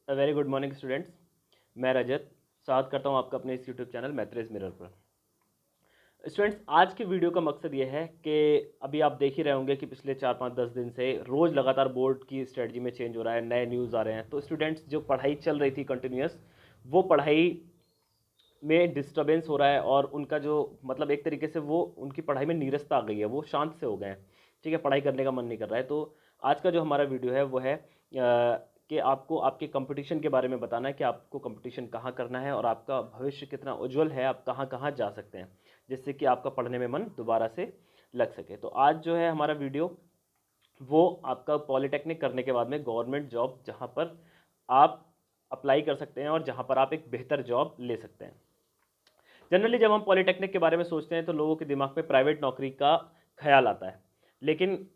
Very good morning students. मैं रजत स्वागत करता हूं आपका अपने इस यूट्यूब चैनल मैथ्रेस मिरर पर। स्टूडेंट्स, आज के वीडियो का मकसद ये है कि अभी आप देख ही रहे होंगे कि पिछले 4 5 10 दिन से रोज़ लगातार बोर्ड की स्ट्रेटजी में चेंज हो रहा है, नए न्यूज़ आ रहे हैं। तो स्टूडेंट्स, जो पढ़ाई चल रही थी कंटिन्यूस, वो पढ़ाई में डिस्टर्बेंस हो रहा है और उनका जो मतलब एक तरीके से वो उनकी पढ़ाई में नीरसता आ गई है, वो शांत से हो गए हैं। ठीक है, पढ़ाई करने का मन नहीं कर रहा है। तो आज का जो हमारा वीडियो है वो है कि आपको आपके कंपटीशन के बारे में बताना है कि आपको कंपटीशन कहाँ करना है और आपका भविष्य कितना उज्जवल है, आप कहाँ कहाँ जा सकते हैं, जिससे कि आपका पढ़ने में मन दोबारा से लग सके। तो आज जो है हमारा वीडियो, वो आपका पॉलिटेक्निक करने के बाद में गवर्नमेंट जॉब जहाँ पर आप अप्लाई कर सकते हैं और जहाँ पर आप एक बेहतर जॉब ले सकते हैं। जनरली जब हम पॉलिटेक्निक के बारे में सोचते हैं तो लोगों के दिमाग में प्राइवेट नौकरी का ख्याल आता है, लेकिन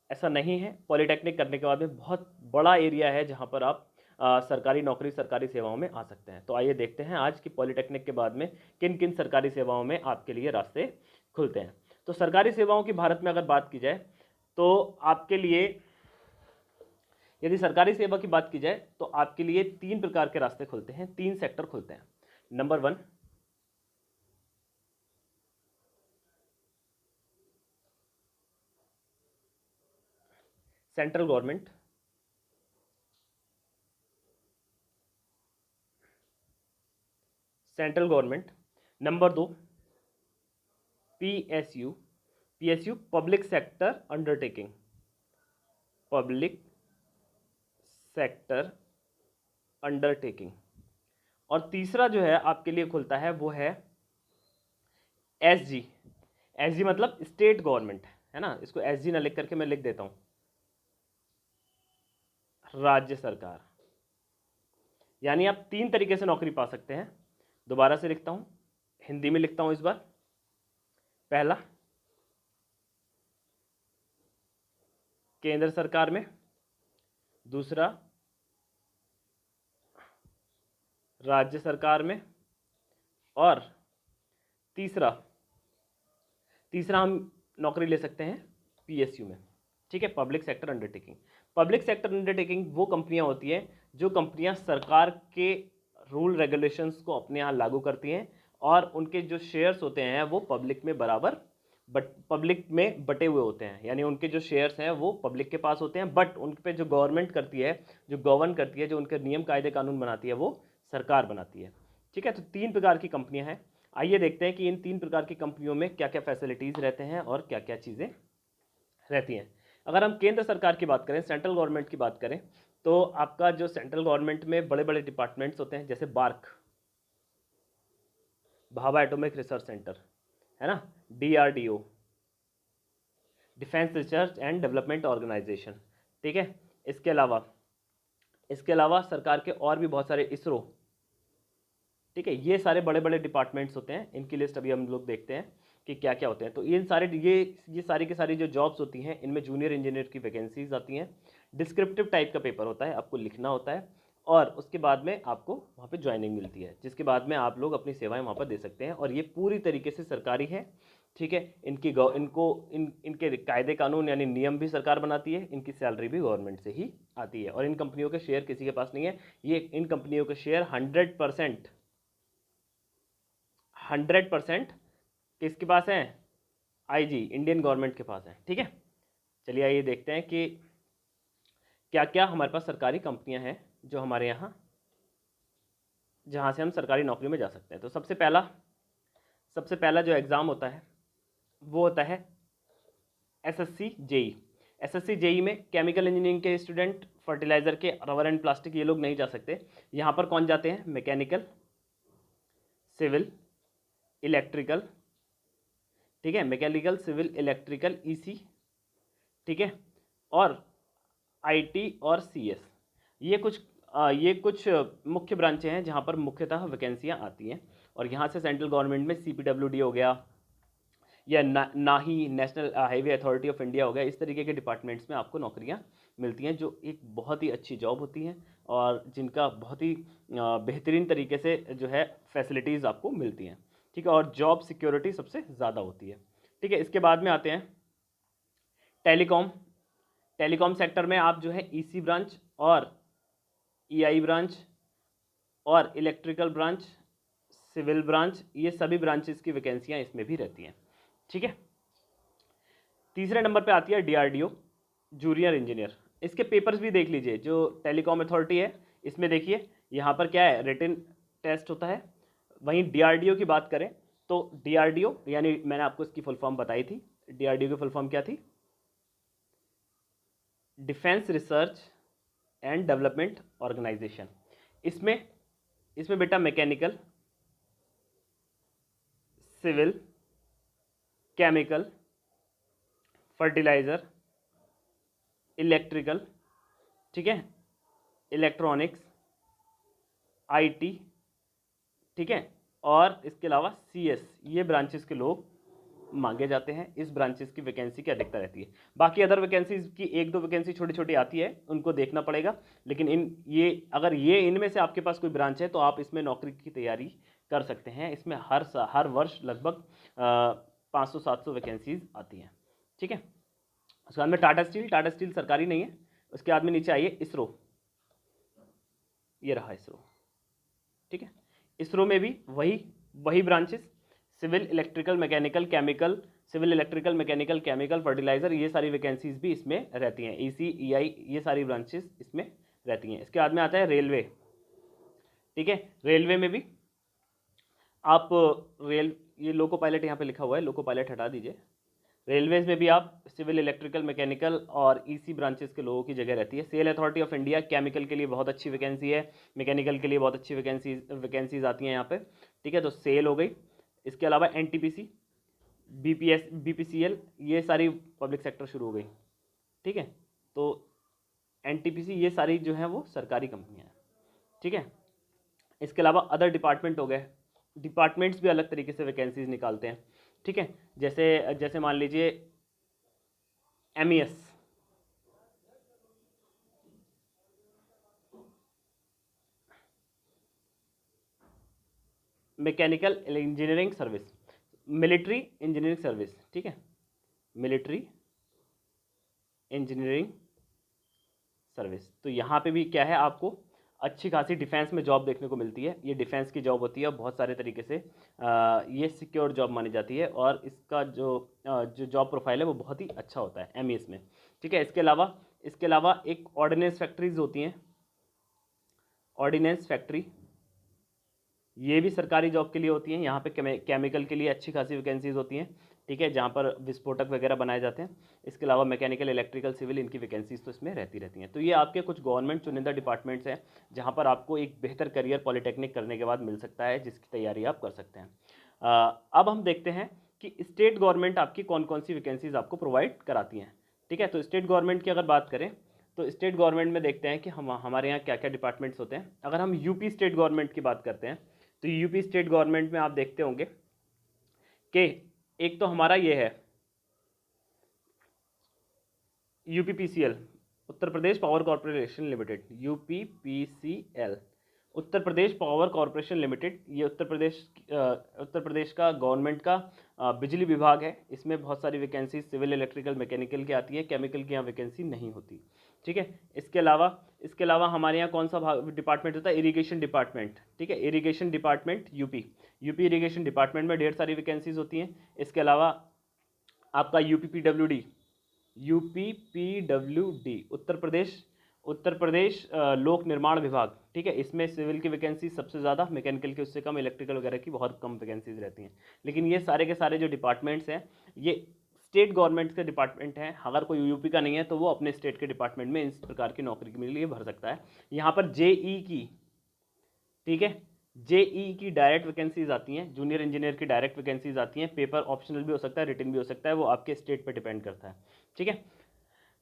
ऐसा नहीं है। पॉलिटेक्निक करने के बाद में बहुत बड़ा एरिया है जहाँ पर आप सरकारी नौकरी, सरकारी सेवाओं में आ सकते हैं। तो आइए देखते हैं आज की पॉलिटेक्निक के बाद में किन किन सरकारी सेवाओं में आपके लिए रास्ते खुलते हैं। तो सरकारी सेवाओं की भारत में अगर बात की जाए तो आपके लिए, यदि सरकारी सेवा की बात की जाए तो आपके लिए 3 प्रकार के रास्ते खुलते हैं, 3 सेक्टर खुलते हैं। Number 1, central government. Central government. Number 2, PSU. PSU public sector undertaking, public sector undertaking. और तीसरा जो है आपके लिए खुलता है वो है एसजी। एसजी मतलब स्टेट गवर्नमेंट, है ना। इसको एसजी ना लिख करके मैं लिख देता हूं, राज्य सरकार। यानी आप 3 तरीके से नौकरी पा सकते हैं। दोबारा से लिखता हूं, हिंदी में लिखता हूं इस बार। पहला, केंद्र सरकार में। दूसरा, राज्य सरकार में। और तीसरा, तीसरा हम नौकरी ले सकते हैं पीएसयू में। ठीक है, public sector undertaking. Public sector undertaking वो कंपनियां होती हैं जो कंपनियां सरकार के रूल रेगुलेशंस को अपने यहाँ लागू करती हैं और उनके जो शेयर्स होते हैं वो पब्लिक में बराबर पब्लिक में बटे हुए होते हैं। यानी उनके जो शेयर्स हैं वो पब्लिक के पास होते हैं, बट उन पे जो गवर्नमेंट करती है, जो गवर्न करती है, जो उनके नियम कायदे कानून बनाती है, वो सरकार बनाती है। ठीक है, तो 3 प्रकार की कंपनियां हैं। आइए देखते हैं कि इन 3 प्रकार की कंपनियों में क्या क्या फैसिलिटीज़ रहते हैं और क्या क्या चीज़ें रहती हैं। अगर हम केंद्र सरकार की बात करें, सेंट्रल गवर्नमेंट की बात करें, तो आपका जो सेंट्रल गवर्नमेंट में बड़े बड़े डिपार्टमेंट्स होते हैं, जैसे BARC, Bhabha atomic research centre, है ना, DRDO, defence research and development organisation. ठीक है, इसके अलावा सरकार के और भी बहुत सारे, इसरो। ठीक है, ये सारे बड़े बड़े डिपार्टमेंट्स होते हैं। इनकी लिस्ट अभी हम लोग देखते हैं कि क्या क्या होते हैं। तो इन सारे ये सारी की सारी जो जॉब्स होती हैं, इनमें जूनियर इंजीनियर की वैकेंसीज आती हैं। डिस्क्रिप्टिव टाइप का पेपर होता है, आपको लिखना होता है और उसके बाद में आपको वहाँ पे ज्वाइनिंग मिलती है, जिसके बाद में आप लोग अपनी सेवाएं वहाँ पर दे सकते हैं। और ये पूरी तरीके से सरकारी है। ठीक है, इनके कायदे कानून यानी नियम भी सरकार बनाती है, इनकी सैलरी भी गवर्नमेंट से ही आती है। और इन कंपनियों के शेयर किसी के पास नहीं है। ये इन कंपनियों के शेयर 100% किसके पास है? आईजी, इंडियन गवर्नमेंट के पास है। ठीक है, चलिए आइए देखते हैं कि क्या क्या हमारे पास सरकारी कंपनियां हैं जो हमारे यहाँ, जहाँ से हम सरकारी नौकरी में जा सकते हैं। तो सबसे पहला जो एग्ज़ाम होता है वो होता है एसएससी जेई। एसएससी जेई में केमिकल इंजीनियरिंग के स्टूडेंट, फर्टिलाइज़र के, रबर एंड प्लास्टिक, ये लोग नहीं जा सकते। यहाँ पर कौन जाते हैं? Mechanical, civil, electrical. ठीक है, मैकेनिकल, सिविल, इलेक्ट्रिकल, ईसी। ठीक है, और आईटी और सीएस। ये कुछ मुख्य ब्रांचें हैं जहाँ पर मुख्यतः वैकेंसियाँ आती हैं। और यहाँ से सेंट्रल गवर्नमेंट में सीपीडब्ल्यूडी हो गया, या ना ही national highway authority of India हो गया, इस तरीके के डिपार्टमेंट्स में आपको नौकरियाँ मिलती हैं, जो एक बहुत ही अच्छी जॉब होती हैं और जिनका बहुत ही बेहतरीन तरीके से जो है फैसिलिटीज़ आपको मिलती हैं। ठीक है, और जॉब सिक्योरिटी सबसे ज़्यादा होती है। ठीक है, इसके बाद में आते हैं टेलीकॉम। टेलीकॉम सेक्टर में आप जो है ईसी ब्रांच और EI ब्रांच और इलेक्ट्रिकल ब्रांच, सिविल ब्रांच, ये सभी ब्रांचेस की वैकेंसियाँ इसमें भी रहती हैं। ठीक है। तीसरे नंबर पे आती है DRDO जूनियर इंजीनियर। इसके पेपर्स भी देख लीजिए, जो टेलीकॉम अथॉरिटी है इसमें देखिए यहाँ पर क्या है, रिटन टेस्ट होता है। वहीं DRDO की बात करें तो DRDO यानी मैंने आपको इसकी फुल फॉर्म बताई थी, DRDO की फुल फॉर्म क्या थी, defence research and development organisation. इसमें इसमें बेटा mechanical, civil, chemical, fertiliser, electrical, ठीक है, इलेक्ट्रॉनिक्स, IT, ठीक है, और इसके अलावा CS, ये ब्रांचेस के लोग मांगे जाते हैं। इस ब्रांचेस की वैकेंसी की अधिकता रहती है। बाकी अदर वैकेंसीज की एक दो वैकेंसी छोटी छोटी आती है, उनको देखना पड़ेगा। लेकिन अगर ये इनमें से आपके पास कोई ब्रांच है तो आप इसमें नौकरी की तैयारी कर सकते हैं। इसमें हर वर्ष लगभग 500-700 वैकेंसीज आती हैं। ठीक है। उसके बाद में टाटा स्टील सरकारी नहीं है। उसके बाद में नीचे आइए इसरो, ये रहा इसरो। ठीक है। इसरो में भी वही branches, civil, electrical, mechanical, chemical, civil, electrical, mechanical, chemical, fertiliser, ये सारी वैकेंसीज भी इसमें रहती हैं। EC, EI, ये सारी ब्रांचेस इसमें रहती हैं। इसके बाद में आता है रेलवे। ठीक है। रेलवे में भी आप ये लोको पायलट यहाँ पे लिखा हुआ है, लोको पायलट हटा दीजिए। रेलवेज में भी आप सिविल, इलेक्ट्रिकल, मैकेनिकल और EC ब्रांचेस के लोगों की जगह रहती है। SAIL authority of India, chemical के लिए बहुत अच्छी वैकेंसी है, मैकेनिकल के लिए बहुत अच्छी वैकेंसीज आती हैं यहाँ पे। ठीक है। तो सेल हो गई। इसके अलावा NTPC, BPCL, ये सारी पब्लिक सेक्टर शुरू हो गई। ठीक है। तो NTPC, ये सारी जो है वो सरकारी कंपनियाँ हैं। ठीक है। इसके अलावा अदर डिपार्टमेंट हो गए, डिपार्टमेंट्स भी अलग तरीके से वैकेंसीज निकालते हैं। ठीक है। जैसे मान लीजिए MES, mechanical engineering service, military engineering service. ठीक है। मिलिट्री इंजीनियरिंग सर्विस, तो यहाँ पे भी क्या है, आपको अच्छी खासी डिफेंस में जॉब देखने को मिलती है। ये डिफेंस की जॉब होती है और बहुत सारे तरीके से ये सिक्योर जॉब मानी जाती है और इसका जो जॉब प्रोफाइल है वो बहुत ही अच्छा होता है MES में। ठीक है। इसके अलावा एक ऑर्डिनेंस फैक्ट्रीज होती हैं, ऑर्डिनेंस फैक्ट्री, ये भी सरकारी जॉब के लिए होती हैं। यहाँ पे केमिकल के लिए अच्छी खासी वैकेंसीज होती हैं। ठीक है। जहाँ पर विस्फोटक वगैरह बनाए जाते हैं। इसके अलावा मैकेनिकल, इलेक्ट्रिकल, सिविल, इनकी वैकेंसीज तो इसमें रहती हैं। तो ये आपके कुछ गवर्नमेंट चुनिंदा डिपार्टमेंट्स हैं जहाँ पर आपको एक बेहतर करियर पॉलिटेक्निक करने के बाद मिल सकता है, जिसकी तैयारी आप कर सकते हैं। अब हम देखते हैं कि स्टेट गवर्नमेंट आपकी कौन कौन सी वैकेंसीज आपको प्रोवाइड कराती हैं। ठीक है। तो स्टेट गवर्नमेंट की अगर बात करें तो स्टेट गवर्नमेंट में देखते हैं कि हमारे यहाँ क्या क्या डिपार्टमेंट्स होते हैं। अगर हम यूपी स्टेट गवर्नमेंट की बात करते हैं तो यूपी स्टेट गवर्नमेंट में आप देखते होंगे कि एक तो हमारा ये है UPPCL, Uttar Pradesh power corporation limited, UPPCL, Uttar Pradesh power corporation limited. ये उत्तर प्रदेश का गवर्नमेंट का बिजली विभाग है। इसमें बहुत सारी वैकेंसी सिविल, इलेक्ट्रिकल, मैकेनिकल की आती है। केमिकल की यहाँ वैकेंसी नहीं होती। ठीक है। इसके अलावा हमारे यहाँ कौन सा डिपार्टमेंट होता है, इरिगेशन डिपार्टमेंट। ठीक है। Irrigation department UP irrigation department में ढेर सारी वैकेंसीज होती हैं। इसके अलावा आपका UPPWD, उत्तर प्रदेश लोक निर्माण विभाग। ठीक है। इसमें सिविल की वैकेंसी सबसे ज़्यादा, मैकेनिकल की उससे कम, इलेक्ट्रिकल वगैरह की बहुत कम वैकेंसीज रहती हैं। लेकिन ये सारे के सारे जो डिपार्टमेंट्स हैं ये स्टेट गवर्नमेंट के डिपार्टमेंट हैं। अगर कोई यूपी का नहीं है तो वो अपने स्टेट के डिपार्टमेंट में इस प्रकार की नौकरी के लिए भर सकता है। यहाँ पर JEE की, ठीक है, JEE की डायरेक्ट वैकेंसीज आती हैं, जूनियर इंजीनियर की डायरेक्ट वैकेंसीज आती हैं। पेपर ऑप्शनल भी हो सकता है, रिटन भी हो सकता है, वो आपके स्टेट पर डिपेंड करता है। ठीक है।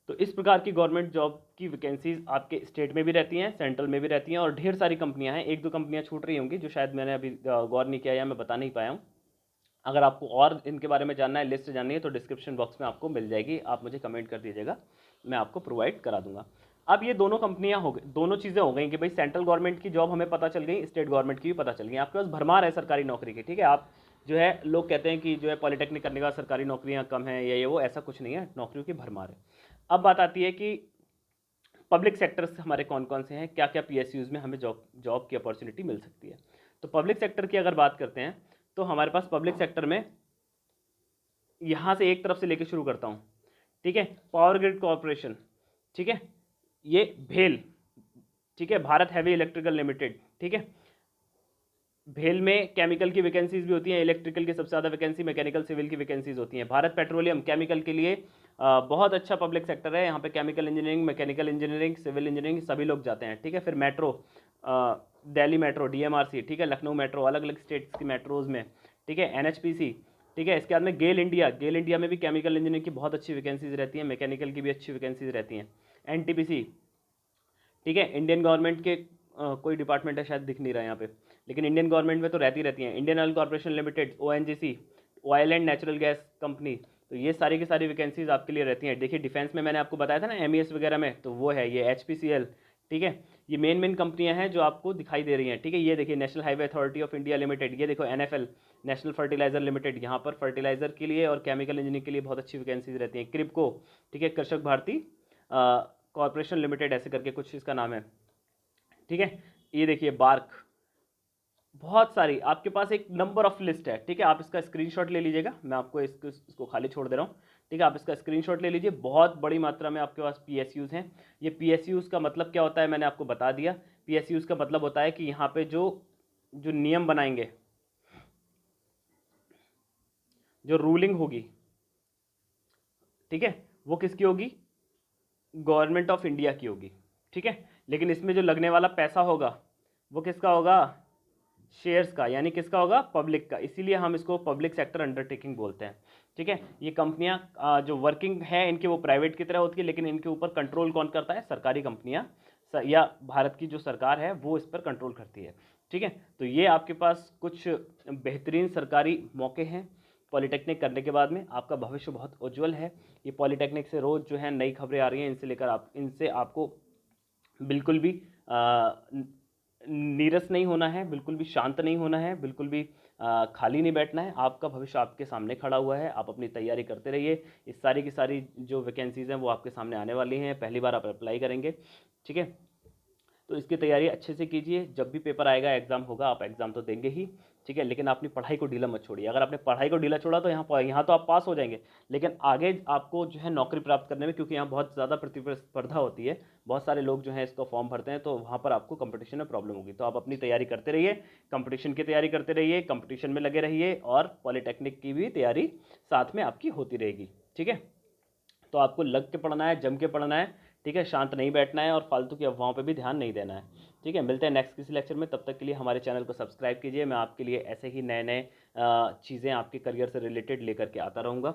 तो इस प्रकार की गवर्नमेंट जॉब की वैकेंसीज आपके स्टेट में भी रहती हैं, सेंट्रल में भी रहती हैं, और ढेर सारी कंपनियां हैं। एक दो कंपनियां छूट रही होंगी जो शायद मैंने अभी गौर नहीं किया या मैं बता नहीं पाया हूं। अगर आपको और इनके बारे में जानना है, लिस्ट जाननी है, तो डिस्क्रिप्शन बॉक्स में आपको मिल जाएगी। आप मुझे कमेंट कर दीजिएगा, मैं आपको प्रोवाइड करा दूंगा। अब ये दोनों कंपनियां हो गई, दोनों चीज़ें हो गई कि भाई सेंट्रल गवर्नमेंट की जॉब हमें पता चल गई, स्टेट गवर्नमेंट की भी पता चल गई। आपके पास भरमार है सरकारी नौकरी की। ठीक है। आप जो है, लोग कहते हैं कि जो है पॉलिटेक्निक करने के बाद सरकारी नौकरियां कम हैं या ये वो, ऐसा कुछ नहीं है, नौकरियों की भरमार है। अब बात आती है कि पब्लिक सेक्टर्स हमारे कौन कौन से हैं, क्या क्या पीएसयूज़ में हमें जॉब की अपॉर्चुनिटी मिल सकती है। तो पब्लिक सेक्टर की अगर बात करते हैं तो हमारे पास पब्लिक सेक्टर में यहाँ से एक तरफ से लेके शुरू करता हूँ, ठीक है। पावर ग्रिड कॉरपोरेशन, ठीक है, ये भेल, ठीक है, भारत हैवी इलेक्ट्रिकल लिमिटेड, ठीक है। भेल में केमिकल की वैकेंसीज भी होती हैं, इलेक्ट्रिकल की सबसे ज़्यादा वैकेंसी, मैकेनिकल सिविल की वैकेंसीज होती हैं। भारत पेट्रोलियम केमिकल के लिए बहुत अच्छा पब्लिक सेक्टर है, यहाँ पे chemical engineering, mechanical engineering, civil engineering सभी लोग जाते हैं, ठीक है। फिर मेट्रो, दिल्ली मेट्रो डीएमआरसी, ठीक है, लखनऊ मेट्रो, अलग अलग स्टेट्स की मेट्रोज़ में, ठीक है, एनएचपीसी, ठीक है। इसके बाद में गेल इंडिया, गेल इंडिया में भी केमिकल इंजीनियरिंग की बहुत अच्छी वैकेंसीज रहती हैं, मैकेनिकल की भी अच्छी वैकेंसीज रहती हैं। एनटीपीसी, ठीक है, इंडियन गवर्नमेंट के कोई डिपार्टमेंट है शायद दिख नहीं रहा है यहाँ पे, लेकिन इंडियन गवर्नमेंट में तो रहती हैं। Indian oil corporation limited, ONGC, oil and natural gas company, तो ये सारी की सारी वैकेंसीज आपके लिए रहती हैं। देखिए डिफेंस में मैंने आपको बताया था ना एमईएस वगैरह में, तो वो है ये एचपीसीएल, ठीक है। ये मेन कंपनियां हैं जो आपको दिखाई दे रही हैं, ठीक है। ये देखिए national highway authority of India limited, ये देखो एनएफएल, नेशनल फर्टिलाइजर लिमिटेड, यहाँ पर फर्टिलाइजर के लिए और केमिकल इंजीनियरिंग के लिए बहुत अच्छी वैकेंसीज रहती हैं। क्रिप्को, ठीक है, कृषक भारती कॉरपोरेशन लिमिटेड, ऐसे करके कुछ इसका नाम है, ठीक है। ये देखिए बार्क, बहुत सारी आपके पास एक नंबर ऑफ लिस्ट है, ठीक है। आप इसका स्क्रीनशॉट ले लीजिएगा, मैं आपको इसको खाली छोड़ दे रहा हूँ, ठीक है। आप इसका स्क्रीनशॉट ले लीजिए, बहुत बड़ी मात्रा में आपके पास पीएसयूज़ हैं। ये पीएसयूज़ का मतलब क्या होता है मैंने आपको बता दिया। पीएसयूज़ का मतलब होता है कि यहाँ पे जो जो नियम बनाएंगे, जो रूलिंग होगी, ठीक है, वो किसकी होगी, गवर्नमेंट ऑफ इंडिया की होगी, ठीक है। लेकिन इसमें जो लगने वाला पैसा होगा वो किसका होगा, शेयर्स का, यानी किसका होगा, पब्लिक का। इसीलिए हम इसको पब्लिक सेक्टर अंडरटेकिंग बोलते हैं, ठीक है। ये कंपनियां जो वर्किंग है इनके वो प्राइवेट की तरह होती है, लेकिन इनके ऊपर कंट्रोल कौन करता है, सरकारी कंपनियां या भारत की जो सरकार है वो इस पर कंट्रोल करती है, ठीक है। तो ये आपके पास कुछ बेहतरीन सरकारी मौके हैं। पॉलिटेक्निक करने के बाद में आपका भविष्य बहुत उज्जवल है। ये पॉलिटेक्निक से रोज़ जो है नई खबरें आ रही हैं, इनसे आपको बिल्कुल भी नीरस नहीं होना है, बिल्कुल भी शांत नहीं होना है, बिल्कुल भी खाली नहीं बैठना है। आपका भविष्य आपके सामने खड़ा हुआ है, आप अपनी तैयारी करते रहिए। इस सारी की सारी जो वैकेंसीज़ हैं वो आपके सामने आने वाली हैं, पहली बार आप अप्लाई करेंगे, ठीक है। तो इसकी तैयारी अच्छे से कीजिए, जब भी पेपर आएगा, एग्ज़ाम होगा, आप एग्ज़ाम तो देंगे ही, ठीक है। लेकिन अपनी पढ़ाई को ढीला मत छोड़िए। अगर आपने पढ़ाई को ढीला छोड़ा तो यहाँ तो आप पास हो जाएंगे, लेकिन आगे आपको जो है नौकरी प्राप्त करने में, क्योंकि यहाँ बहुत ज़्यादा प्रतिस्पर्धा होती है, बहुत सारे लोग जो हैं इसका फॉर्म भरते हैं, तो वहाँ पर आपको कंपटीशन में प्रॉब्लम होगी। तो आप अपनी तैयारी करते रहिए, कंपटीशन की तैयारी करते रहिए, कंपटीशन में लगे रहिए, और पॉलिटेक्निक की भी तैयारी साथ में आपकी होती रहेगी, ठीक है। तो आपको लग के पढ़ना है, जम के पढ़ना है, ठीक है। शांत नहीं बैठना है और फालतू की अफवाहों पे भी ध्यान नहीं देना है, ठीक है। मिलते हैं नेक्स्ट किसी लेक्चर में, तब तक के लिए हमारे चैनल को सब्सक्राइब कीजिए। मैं आपके लिए ऐसे ही नए नए चीज़ें आपके करियर से रिलेटेड लेकर के आता रहूँगा।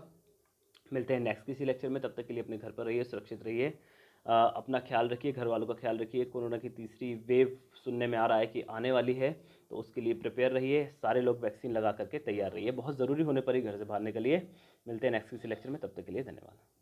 मिलते हैं नेक्स्ट किसी लेक्चर में, तब तक के लिए अपने घर पर रहिए, सुरक्षित रहिए, अपना ख्याल रखिए, घर वालों का ख्याल रखिए। कोरोना की तीसरी वेव सुनने में आ रहा है कि आने वाली है, तो उसके लिए प्रिपेयर रहिए। सारे लोग वैक्सीन लगा करके तैयार रहिए, बहुत ज़रूरी होने पर ही घर से बाहर निकलिए। मिलते हैं नेक्स्ट किसी लेक्चर में, तब तक के लिए धन्यवाद।